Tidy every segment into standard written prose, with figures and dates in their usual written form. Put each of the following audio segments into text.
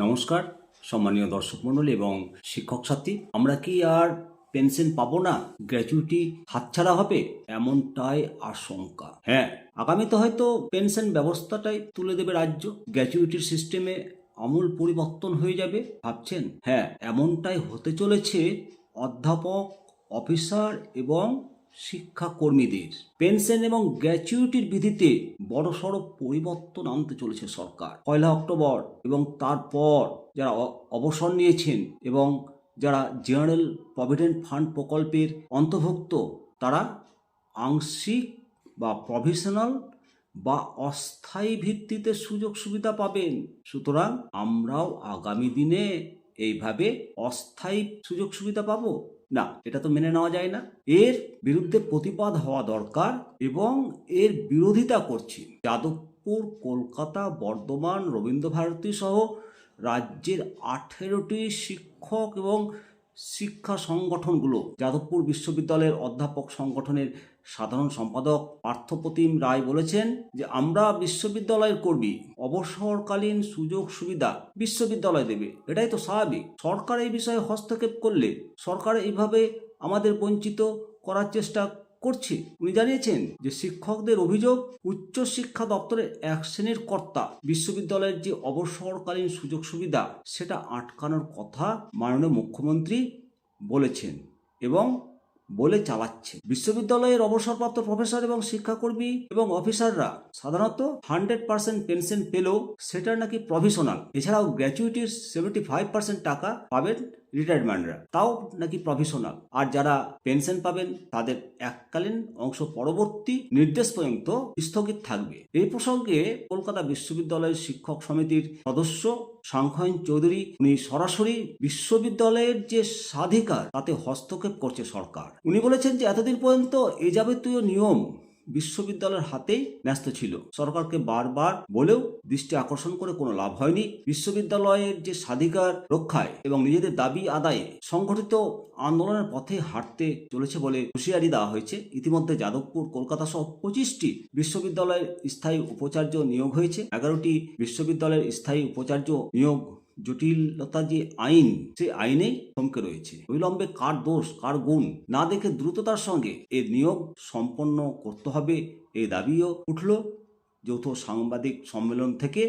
নমস্কার সম্মানীয় দর্শক মণ্ডলী এবং শিক্ষক সাথী, আমরা কি আর পেনশন পাবো না? গ্র্যাচুইটি হাতছাড়া হবে এমনটাই আশঙ্কা। হ্যাঁ, আগামীতে হয়তো পেনশন ব্যবস্থাটাই তুলে দেবে রাজ্য। গ্র্যাচুইটির সিস্টেমে আমূল পরিবর্তন হয়ে যাবে ভাবছেন? হ্যাঁ, এমনটাই হতে চলেছে অধ্যাপক, অফিসার এবং শিক্ষাকর্মীদের। পেনশন এবং গ্র্যাচুইটির বিধিতে বড়সড় পরিবর্তন আনতে চলেছে সরকার 1 অক্টোবর, এবং তারপর যারা অবসর নিয়েছেন এবং যারা জেনারেল প্রভিডেন্ট ফান্ড প্রকল্পের অন্তর্ভুক্ত, তারা আংশিক বা প্রভিশনাল বা অস্থায়ী ভিত্তিতে সুযোগ সুবিধা পাবেন। সুতরাং আমরাও আগামী দিনে এইভাবে অস্থায়ী সুযোগ সুবিধা পাবো না? এটা তো মেনে নেওয়া যায় না। এর বিরুদ্ধে প্রতিবাদ হওয়া দরকার এবং এর বিরোধিতা করছি যাদবপুর, কলকাতা, বর্ধমান, রবীন্দ্রভারতী সহ রাজ্যের 18টি শিক্ষক এবং শিক্ষা সংগঠনগুলো। যাদবপুর বিশ্ববিদ্যালয়ের অধ্যাপক সংগঠনের সাধারণ সম্পাদক পার্থপ্রতিম রায় বলেছেন যে আমরা বিশ্ববিদ্যালয়ের কর্মী, অবসরকালীন সুযোগ সুবিধা বিশ্ববিদ্যালয় দেবে, এটাই তো স্বাভাবিক। সরকার এই বিষয়ে হস্তক্ষেপ করলে সরকার এইভাবে আমাদের বঞ্চিত করার চেষ্টা করছে। উনি জানিয়েছেন যে শিক্ষকদের অভিযোগ, উচ্চশিক্ষা দপ্তরের এক শ্রেণীর কর্তা বিশ্ববিদ্যালয়ের যে অবসরকালীন সুযোগ সুবিধা সেটা আটকানোর কথা মাননীয় মুখ্যমন্ত্রী বলেছেন এবং বলে চালাচ্ছে। বিশ্ববিদ্যালয়ের অবসরপ্রাপ্ত প্রফেসর এবং শিক্ষাকর্মী এবং অফিসাররা সাধারণত 100% পেনশন পেলেও সেটা নাকি প্রভিশনাল। এছাড়াও গ্র্যাচুইটির 75% টাকা পাবেন রিটায়ারমেন্টরা, তাও নাকি প্রভিশনাল। আর যারা পেনশন পাবেন তাদের এককালীন অংশ পরবর্তী নির্দেশ পর্যন্ত স্থগিত থাকবে। এই প্রসঙ্গে কলকাতা বিশ্ববিদ্যালয়ের শিক্ষক সমিতির সদস্য সাংখ্যয়ন চৌধুরী, উনি সরাসরি বিশ্ববিদ্যালয়ের যে স্বাধিকার তাতে হস্তক্ষেপ করছে সরকার। উনি বলেছেন যে এতদিন পর্যন্ত এ যাবতীয় নিয়ম বিশ্ববিদ্যালয়ের হাতেই ন্যস্ত ছিল। সরকারকে বারবার বলেও দৃষ্টি আকর্ষণ করে কোনো লাভ হয়নি। বিশ্ববিদ্যালয়ের যে স্বাধিকার রক্ষায় এবং নিজেদের দাবি আদায়ে সংগঠিত আন্দোলনের পথে হাঁটতে চলেছে বলে হুঁশিয়ারি দেওয়া হয়েছে। ইতিমধ্যে যাদবপুর, কলকাতা সহ 25টি বিশ্ববিদ্যালয়ের স্থায়ী উপাচার্য নিয়োগ হয়েছে। 11টি বিশ্ববিদ্যালয়ের স্থায়ী উপাচার্য নিয়োগ জটিলতা যে আইন, সেই আইনেই থমকে রয়েছে। অবিলম্বে কার দোষ কার গুণ না দেখে দ্রুততার সঙ্গে এর নিয়োগ সম্পন্ন করতে হবে, এই দাবিও উঠল যৌথ সাংবাদিক সম্মেলন থেকে।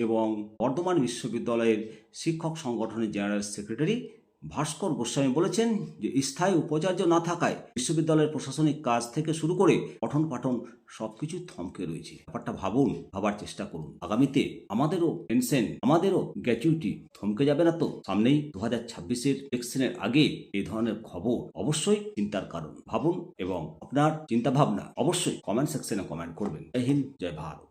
এবং বর্ধমান বিশ্ববিদ্যালয়ের শিক্ষক সংগঠনের জেনারেল সেক্রেটারি ভাস্কর গোস্বামী বলেছেন যে স্থায়ী উপাচার্য না থাকায় বিশ্ববিদ্যালয়ের প্রশাসনিক কাজ থেকে শুরু করে পঠন পাঠন সবকিছু থমকে রয়েছে। ব্যাপারটা ভাবুন, ভাবার চেষ্টা করুন। আগামীতে আমাদেরও পেনশন, আমাদেরও গ্র্যাচুইটি থমকে যাবে না তো? সামনেই 2026-এর ইলেকশনের আগে এই ধরনের খবর অবশ্যই চিন্তার কারণ। ভাবুন এবং আপনার চিন্তা ভাবনা অবশ্যই কমেন্ট সেকশনে কমেন্ট করবেন। জয় হিন্দ, জয় ভারত।